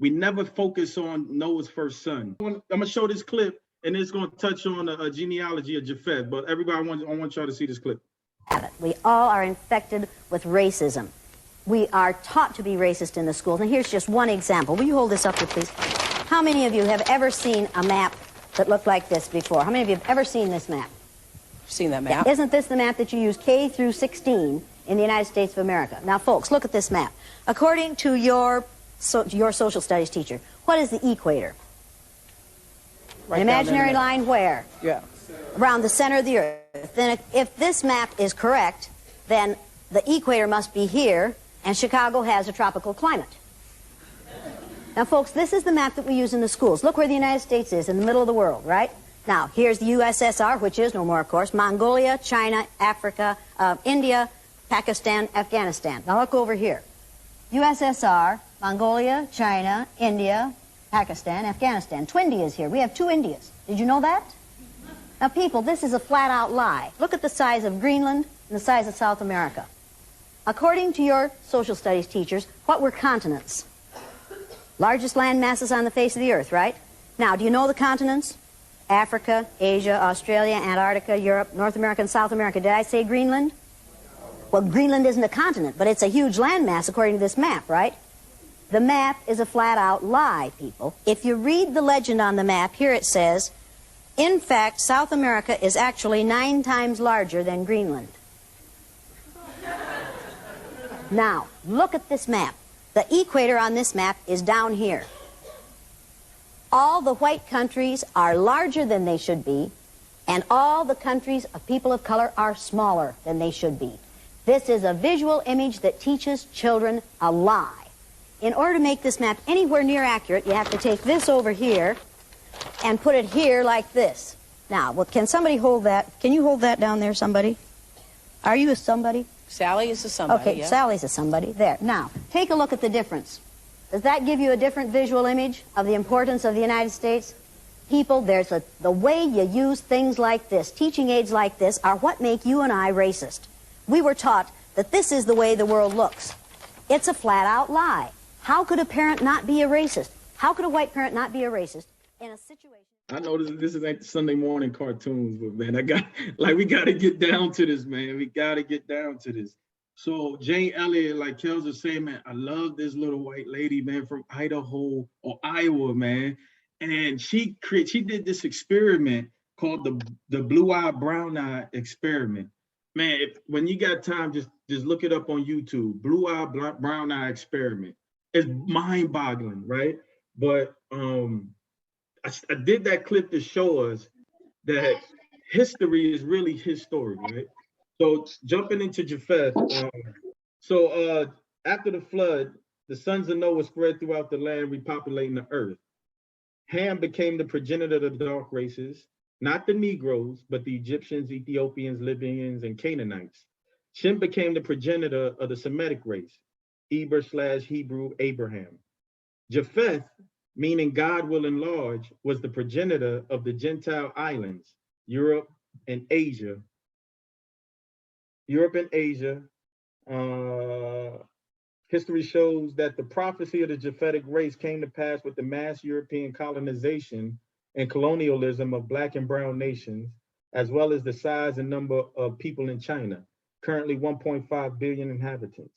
We never focus on Noah's first son. I'm gonna show this clip, and it's gonna touch on a genealogy of Japheth. But everybody, I want y'all to see this clip. We all are infected with racism. We are taught to be racist in the schools. And here's just one example. Will you hold this up here, please? How many of you have ever seen a map that looked like this before? How many of you have ever seen this map? Seen that map. Yeah. Isn't this the map that you use K through 16 in the United States of America? Now, folks, look at this map. According to your social studies teacher, what is the equator? Right. An imaginary line where? Yeah. Around the center of the earth. Then if this map is correct, then the equator must be here, and Chicago has a tropical climate. Now, folks, this is the map that we use in the schools. Look where the United States is, in the middle of the world, right? Now, here's the USSR, which is no more, of course, Mongolia, China, Africa, India, Pakistan, Afghanistan. Now, look over here. USSR, Mongolia, China, India, Pakistan, Afghanistan. Two Indias here. We have two Indias. Did you know that? Now, people, this is a flat-out lie. Look at the size of Greenland and the size of South America. According to your social studies teachers, what were continents? Largest land masses on the face of the earth, right? Now, do you know the continents? Africa, Asia, Australia, Antarctica, Europe, North America, and South America. Did I say Greenland? Well, Greenland isn't a continent, but it's a huge landmass according to this map, right? The map is a flat-out lie, people. If you read the legend on the map, here it says, in fact, South America is actually 9 times larger than Greenland. Now, look at this map. The equator on this map is down here. All the white countries are larger than they should be, and all the countries of people of color are smaller than they should be. This is a visual image that teaches children a lie. In order to make this map anywhere near accurate, you have to take this over here and put it here like this. Now, well, can somebody hold that? Can you hold that down there, somebody? Are you a somebody? Sally is a somebody. Okay, yeah. Sally's a somebody. There. Now, take a look at the difference. Does that give you a different visual image of the importance of the United States? People, the way you use things like this, teaching aids like this, are what make you and I racist. We were taught that this is the way the world looks. It's a flat-out lie. How could a parent not be a racist? How could a white parent not be a racist in a situation? I know this is like Sunday morning cartoons, but man, we got to get down to this, man. We got to get down to this. So Jane Elliott, like Kels was saying, man, I love this little white lady, man, from Idaho or Iowa, man. And she did this experiment called the blue-eye, brown-eye experiment. Man, when you got time, just look it up on YouTube. Blue-eye, brown-eye experiment. It's mind-boggling, right? But I did that clip to show us that history is really his story, right? So jumping into Japheth, after the flood, the sons of Noah spread throughout the land, repopulating the earth. Ham became the progenitor of the dark races, not the Negroes, but the Egyptians, Ethiopians, Libyans, and Canaanites. Shem became the progenitor of the Semitic race, Eber/Hebrew Abraham. Japheth, meaning God will enlarge, was the progenitor of the Gentile islands, Europe and Asia. History shows that the prophecy of the Japhetic race came to pass with the mass European colonization and colonialism of Black and brown nations, as well as the size and number of people in China, currently 1.5 billion inhabitants.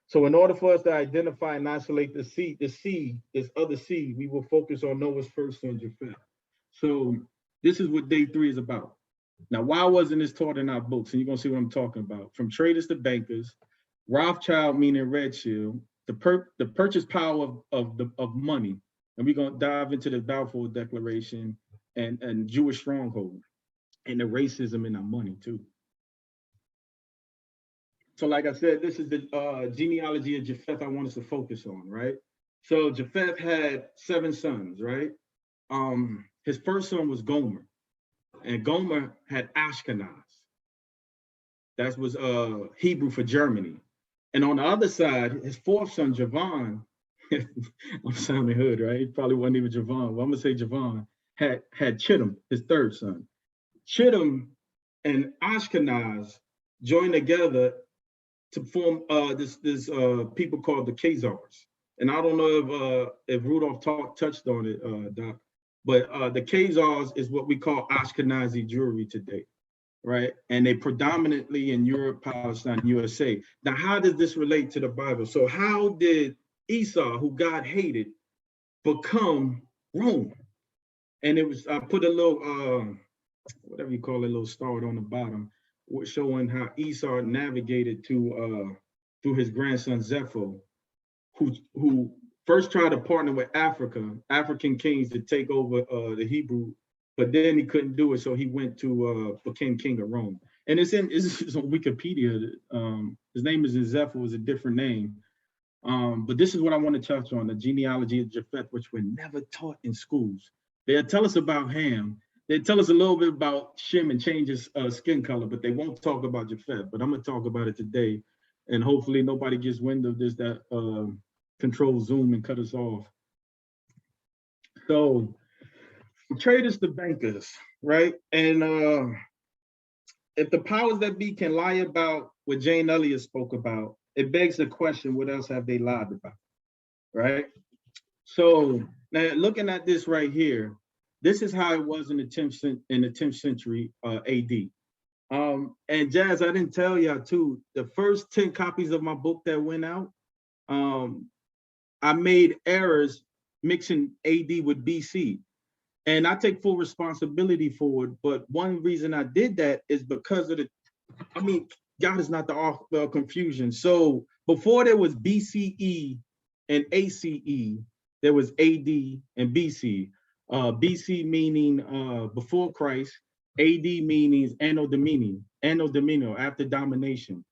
So in order for us to identify and isolate this other seed, we will focus on Noah's first son, Japheth. So this is what day 3 is about. Now, why wasn't this taught in our books? And you're gonna see what I'm talking about. From traders to bankers, Rothschild meaning red shield, the purchase power of money. And we're gonna dive into the Balfour Declaration and Jewish stronghold and the racism in our money too. So like I said, this is the genealogy of Japheth I want us to focus on, right? So Japheth had 7 sons, right? His first son was Gomer, and Gomer had Ashkenaz. That was Hebrew for Germany. And on the other side, his 4th son, Javan, I'm sounding hood, right? He probably wasn't even Javan. Well, I'm gonna say Javan had Chittim, his 3rd son. Chittim and Ashkenaz joined together to form this people called the Khazars. and I don't know if Rudolph touched on it, Doc, but the Khazars is what we call Ashkenazi Jewry today, right? And they predominantly in Europe, Palestine, USA. Now, how does this relate to the Bible? So how did Esau, who God hated, become Rome? And it was, I put a little, whatever you call it, a little star on the bottom, showing how Esau navigated to through his grandson Zepho, who first tried to partner with African kings to take over the Hebrew, but then he couldn't do it, so he went to became king of Rome. And it's on Wikipedia. His name is Zepho, is a different name. But this is what I want to touch on: the genealogy of Japheth, which we're never taught in schools. They'll tell us about Ham. They tell us a little bit about Shem and change his skin color, but they won't talk about Japheth. But I'm going to talk about it today, and hopefully nobody gets wind of this that control Zoom and cut us off. So, traders to bankers, right? And if the powers that be can lie about what Jane Elliott spoke about, it begs the question: what else have they lied about, right? So now looking at this right here, this is how it was in the 10th century AD. And Jazz, I didn't tell y'all too, the first 10 copies of my book that went out, I made errors mixing AD with BC. And I take full responsibility for it. But one reason I did that is because of God is not the author of confusion. So before there was BCE and ACE, there was AD and BC. BC meaning before Christ, AD meaning Anno Domini, after domination.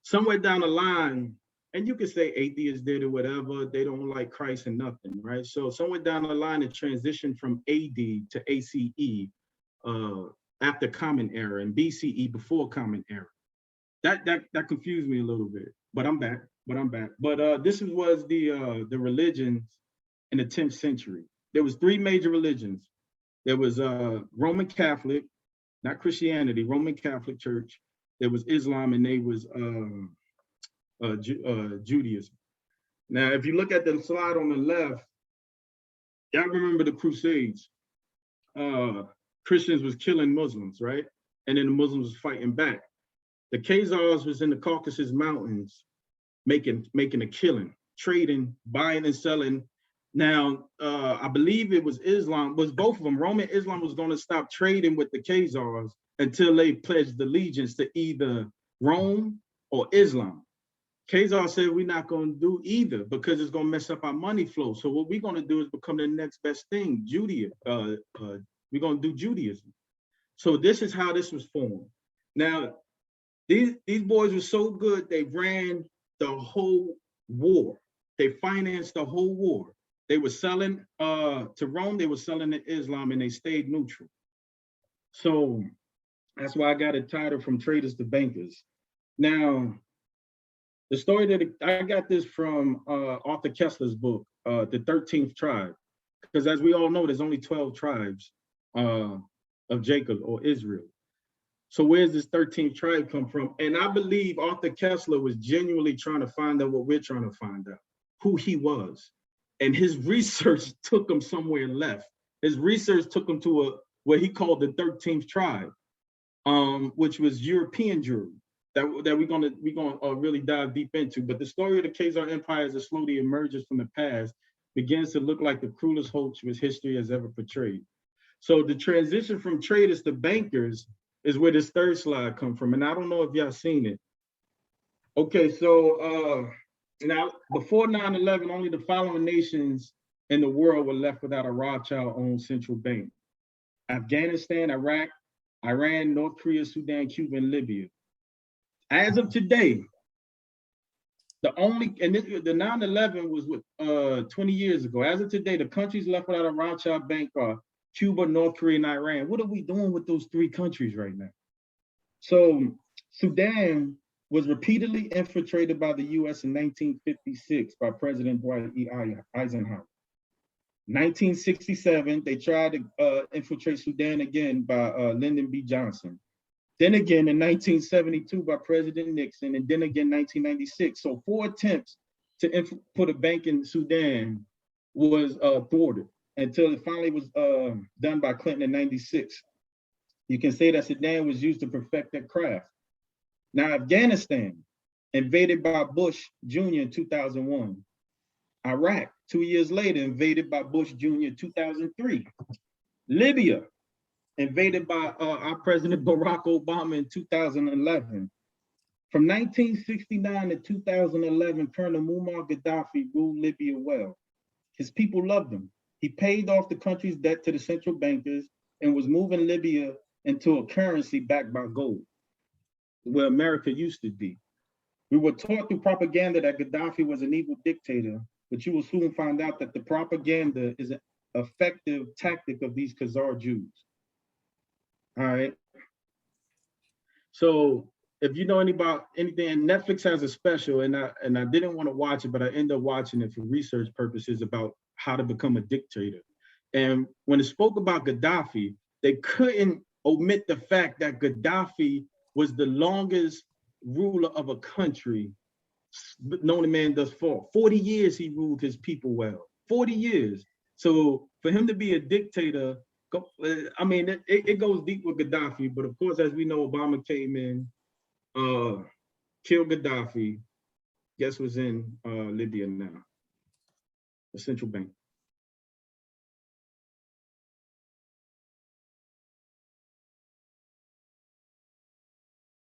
Somewhere down the line, and you could say atheists did or whatever, they don't like Christ and nothing, right? So somewhere down the line, it transitioned from AD to ACE after Common Era, and BCE before Common Era. That confused me a little bit, but I'm back. But this was the religions in the 10th century. There was 3 major religions. There was Roman Catholic, not Christianity, Roman Catholic Church. There was Islam, and they was Judaism. Now, if you look at the slide on the left, y'all remember the Crusades. Christians was killing Muslims, right? And then the Muslims was fighting back. The Khazars was in the Caucasus Mountains making a killing, trading, buying and selling. Now, I believe it was Islam, was both of them. Roman Islam was going to stop trading with the Khazars until they pledged allegiance to either Rome or Islam. Khazar said, we're not going to do either because it's going to mess up our money flow. So what we're going to do is become the next best thing, Judaism. We're going to do Judaism. So this is how this was formed. Now, these boys were so good, they ran the whole war. They financed the whole war. They were selling to Rome, they were selling to Islam, and they stayed neutral. So that's why I got a title From Traders to Bankers. Now, the story that I got this from Arthur Kessler's book, The 13th Tribe, because as we all know, there's only 12 tribes of Jacob or Israel. So where's this 13th tribe come from? And I believe Arthur Kessler was genuinely trying to find out what we're trying to find out, who he was. And his research took him somewhere left. His research took him to what he called the 13th tribe, which was European Jewry, that we're gonna really dive deep into. But the story of the Khazar Empire as it slowly emerges from the past begins to look like the cruelest hoax which history has ever portrayed. So the transition from traders to bankers is where this third slide come from. And I don't know if y'all seen it. Okay, so now before 9/11, only the following nations in the world were left without a Rothschild-owned central bank: Afghanistan, Iraq, Iran, North Korea, Sudan, Cuba, and Libya. As of today, the 9/11 was 20 years ago. As of today, the countries left without a Rothschild bank are Cuba, North Korea, and Iran. What are we doing with those 3 countries right now? So Sudan was repeatedly infiltrated by the US in 1956 by President Dwight E. Eisenhower. 1967, they tried to infiltrate Sudan again by Lyndon B. Johnson. Then again in 1972 by President Nixon, and then again 1996. So 4 attempts to put a bank in Sudan was thwarted until it finally was done by Clinton in '96. You can say that Sudan was used to perfect that craft. Now, Afghanistan, invaded by Bush Jr. in 2001. Iraq, 2 years later, invaded by Bush Jr. in 2003. Libya, invaded by our President Barack Obama in 2011. From 1969 to 2011, Colonel Muammar Gaddafi ruled Libya well. His people loved him. He paid off the country's debt to the central bankers and was moving Libya into a currency backed by gold, where America used to be. We were taught through propaganda that Gaddafi was an evil dictator, but you will soon find out that the propaganda is an effective tactic of these Khazar Jews. All right. So if you know anything, Netflix has a special, and I didn't want to watch it, but I ended up watching it for research purposes about how to become a dictator. And when it spoke about Gaddafi, they couldn't omit the fact that Gaddafi was the longest ruler of a country known to man thus far. 40 years he ruled his people well. 40 years. So for him to be a dictator, I mean, it goes deep with Gaddafi, but of course, as we know, Obama came in, killed Gaddafi. Guess what's in Libya now? The central bank.